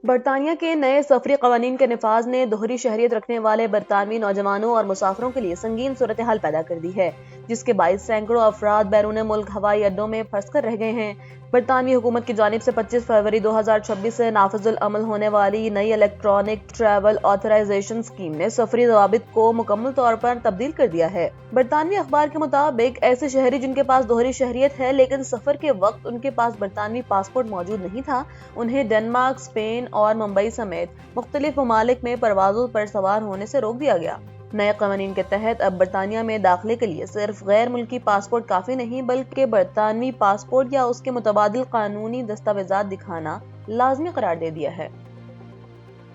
برطانیہ کے نئے سفری قوانین کے نفاذ نے دوہری شہریت رکھنے والے برطانوی نوجوانوں اور مسافروں کے لیے سنگین صورتحال پیدا کر دی ہے، جس کے باعث سینکڑوں افراد بیرون ملک ہوائی اڈوں میں پھنس کر رہ گئے ہیں۔ برطانوی حکومت کی جانب سے 25 فروری 2026 سے نافذ العمل ہونے والی نئی الیکٹرانک ٹریول آتھرائزیشن اسکیم نے سفری ضوابط کو مکمل طور پر تبدیل کر دیا ہے۔ برطانوی اخبار کے مطابق ایسے شہری جن کے پاس دوہری شہریت ہے لیکن سفر کے وقت ان کے پاس برطانوی پاسپورٹ موجود نہیں تھا، انہیں ڈنمارک، اسپین اور ممبئی سمیت مختلف ممالک میں پروازوں پر سوار ہونے سے روک دیا گیا۔ نئے قوانین کے تحت اب برطانیہ میں داخلے کے لیے صرف غیر ملکی پاسپورٹ کافی نہیں بلکہ برطانوی پاسپورٹ یا اس کے متبادل قانونی دستاویزات دکھانا لازمی قرار دے دیا ہے۔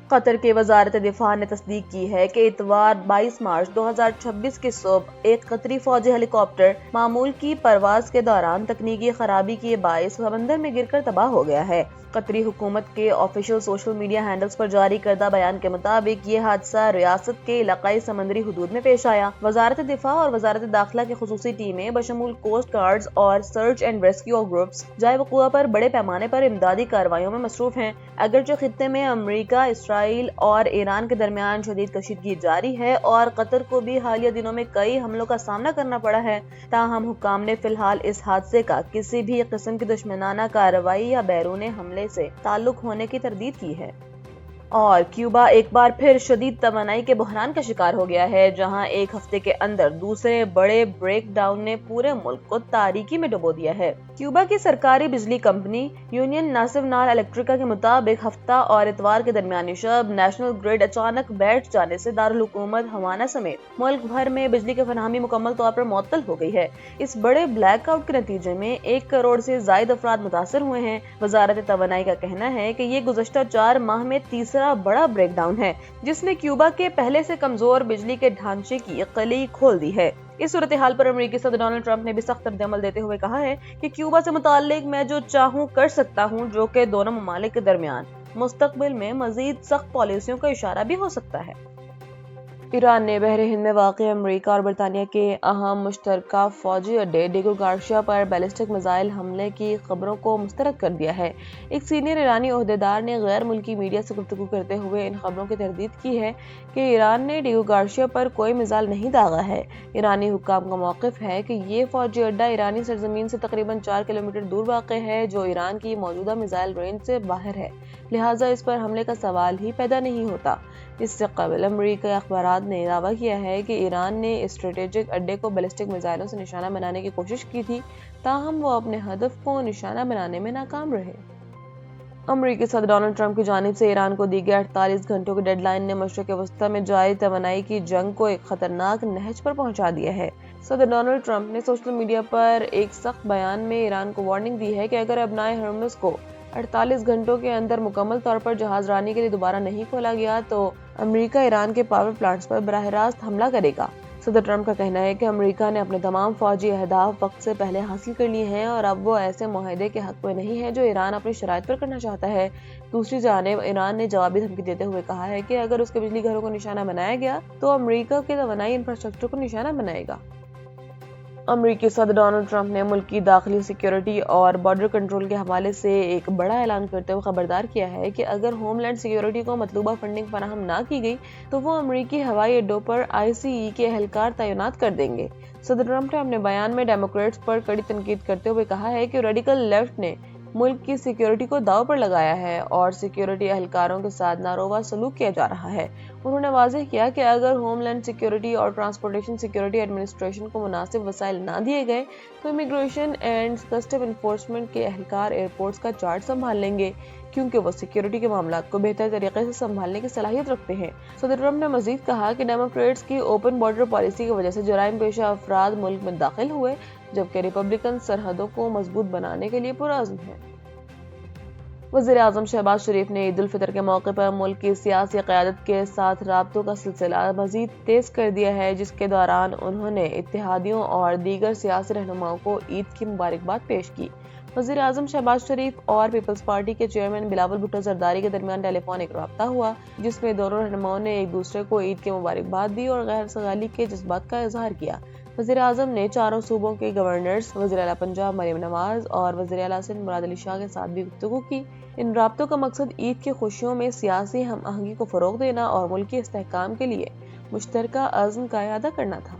قطر کی وزارت دفاع نے تصدیق کی ہے کہ اتوار 22 مارچ 2026 کی صبح ایک قطری فوجی ہیلی کاپٹر معمول کی پرواز کے دوران تکنیکی خرابی کے باعث سمندر میں گر کر تباہ ہو گیا ہے۔ قطری حکومت کے آفیشیل سوشل میڈیا ہینڈلز پر جاری کردہ بیان کے مطابق یہ حادثہ ریاست کے علاقائی سمندری حدود میں پیش آیا۔ وزارت دفاع اور وزارت داخلہ کی خصوصی ٹیمیں بشمول کوسٹ گارڈز اور سرچ اینڈ ریسکیو گروپس جائے وقوع پر بڑے پیمانے پر امدادی کارروائیوں میں مصروف ہیں۔ اگرچہ خطے میں امریکہ، اسرائیل اور ایران کے درمیان شدید کشیدگی جاری ہے اور قطر کو بھی حالیہ دنوں میں کئی حملوں کا سامنا کرنا پڑا ہے، تاہم حکام نے فی الحال اس حادثے کا کسی بھی قسم کی دشمنانہ کارروائی یا بیرون حملے سے تعلق ہونے کی تردید کی ہے۔ اور کیوبا ایک بار پھر شدید توانائی کے بحران کا شکار ہو گیا ہے، جہاں ایک ہفتے کے اندر دوسرے بڑے بریک ڈاؤن نے پورے ملک کو تاریکی میں ڈبو دیا ہے۔ کیوبا کی سرکاری بجلی کمپنی یونین نیشنل الیکٹریکا کے مطابق ہفتہ اور اتوار کے درمیانی شب نیشنل گرڈ اچانک بیٹھ جانے سے دارالحکومت ہوانا سمیت ملک بھر میں بجلی کی فراہمی مکمل طور پر معطل ہو گئی ہے۔ اس بڑے بلیک آؤٹ کے نتیجے میں 1 کروڑ سے زائد افراد متاثر ہوئے ہیں۔ وزارت توانائی کا کہنا ہے کہ یہ گزشتہ 4 ماہ میں تیسرا بڑا بریک ڈاؤن ہے، جس نے کیوبا کے پہلے سے کمزور بجلی کے ڈھانچے کی قلعی کھول دی ہے۔ اس صورتحال پر امریکی صدر ڈونلڈ ٹرمپ نے بھی سخت رد عمل دیتے ہوئے کہا ہے کہ کیوبا سے متعلق میں جو چاہوں کر سکتا ہوں، جو کہ دونوں ممالک کے درمیان مستقبل میں مزید سخت پالیسیوں کا اشارہ بھی ہو سکتا ہے۔ ایران نے بحر ہند میں واقع امریکہ اور برطانیہ کے اہم مشترکہ فوجی اڈے ڈیگو گارشیا پر بیلسٹک میزائل حملے کی خبروں کو مسترد کر دیا ہے۔ ایک سینئر ایرانی عہدیدار نے غیر ملکی میڈیا سے گفتگو کرتے ہوئے ان خبروں کی تردید کی ہے کہ ایران نے ڈیگو گارشیا پر کوئی میزائل نہیں داغا ہے۔ ایرانی حکام کا موقف ہے کہ یہ فوجی اڈہ ایرانی سرزمین سے تقریباً 4 کلومیٹر دور واقع ہے، جو ایران کی موجودہ میزائل رینج سے باہر ہے، لہٰذا اس پر حملے کا سوال ہی پیدا نہیں ہوتا۔ اس سے قبل امریکی اخبارات نے دعویٰ کیا ہے کہ ایران نے اس اسٹریٹجک اڈے کو بیلسٹک میزائلوں سے نشانہ بنانے کی کوشش کی تھی، تاہم وہ اپنے ہدف کو نشانہ بنانے میں ناکام رہے۔ امریکی صدر ڈونلڈ ٹرمپ کی جانب سے ایران کو دی گئی 48 گھنٹوں کی ڈیڈ لائن نے مشرق وسطی میں جاری توانائی کی جنگ کو ایک خطرناک نہج پر پہنچا دیا ہے۔ صدر ڈونلڈ ٹرمپ نے سوشل میڈیا پر ایک سخت بیان میں ایران کو وارننگ دی ہے کہ اگر ابنائے ہرمز کو 48 گھنٹوں کے اندر مکمل طور پر جہاز رانی کے لیے دوبارہ نہیں کھولا گیا تو امریکہ ایران کے پاور پلانٹس پر براہ راست حملہ کرے گا۔ صدر ٹرمپ کا کہنا ہے کہ امریکہ نے اپنے تمام فوجی اہداف وقت سے پہلے حاصل کر لیے ہیں اور اب وہ ایسے معاہدے کے حق میں نہیں ہے جو ایران اپنی شرائط پر کرنا چاہتا ہے۔ دوسری جانب ایران نے جوابی دھمکی دیتے ہوئے کہا ہے کہ اگر اس کے بجلی گھروں کو نشانہ بنایا گیا تو امریکہ کے توانائی انفراسٹرکچر کو نشانہ بنائے گا۔ امریکی صدر ڈونلڈ ٹرمپ نے ملک کی داخلی سیکیورٹی اور بارڈر کنٹرول کے حوالے سے ایک بڑا اعلان کرتے ہوئے خبردار کیا ہے کہ اگر ہوم لینڈ سیکیورٹی کو مطلوبہ فنڈنگ فراہم نہ کی گئی تو وہ امریکی ہوائی اڈوں پر ICE کے اہلکار تعینات کر دیں گے۔ صدر ٹرمپ نے اپنے بیان میں ڈیموکریٹس پر کڑی تنقید کرتے ہوئے کہا ہے کہ ریڈیکل لیفٹ نے ملک کی سیکیورٹی کو داؤ پر لگایا ہے اور سیکیورٹی اہلکاروں کے ساتھ ناروا سلوک کیا جا رہا ہے۔ انہوں نے واضح کیا کہ اگر ہوم لینڈ سیکیورٹی اور ٹرانسپورٹیشن سیکیورٹی ایڈمنسٹریشن کو مناسب وسائل نہ دیے گئے تو امیگریشن اینڈ کسٹم انفورسمنٹ کے اہلکار ایئرپورٹس کا چارج سنبھال لیں گے، کیونکہ وہ سیکیورٹی کے معاملات کو بہتر طریقے سے سنبھالنے کی صلاحیت رکھتے ہیں۔ صدر ٹرمپ نے مزید کہا کہ ڈیموکریٹس کی اوپن بارڈر پالیسی کی وجہ سے جرائم پیشہ افراد ملک میں داخل ہوئے، جبکہ ریپبلکن سرحدوں کو مضبوط بنانے کے لیے پرعزم ہیں۔ وزیر اعظم شہباز شریف نے عید الفطر کے موقع پر ملک کی سیاسی قیادت کے ساتھ رابطوں کا سلسلہ مزید تیز کر دیا ہے، جس کے دوران انہوں نے اتحادیوں اور دیگر سیاسی رہنماؤں کو عید کی مبارکباد پیش کی۔ وزیر اعظم شہباز شریف اور پیپلز پارٹی کے چیئرمین بلاول بھٹو زرداری کے درمیان ٹیلی فونک رابطہ ہوا، جس میں دونوں رہنماؤں نے ایک دوسرے کو عید کی مبارکباد دی اور غیر سگالی کے جذبات کا اظہار کیا۔ وزیر اعظم نے چاروں صوبوں کے گورنرز، وزیر اعلیٰ پنجاب مریم نواز اور وزیر اعلیٰ سندھ مراد علی شاہ کے ساتھ بھی گفتگو کی۔ ان رابطوں کا مقصد عید کی خوشیوں میں سیاسی ہم آہنگی کو فروغ دینا اور ملکی استحکام کے لیے مشترکہ عزم کا اعادہ کرنا تھا۔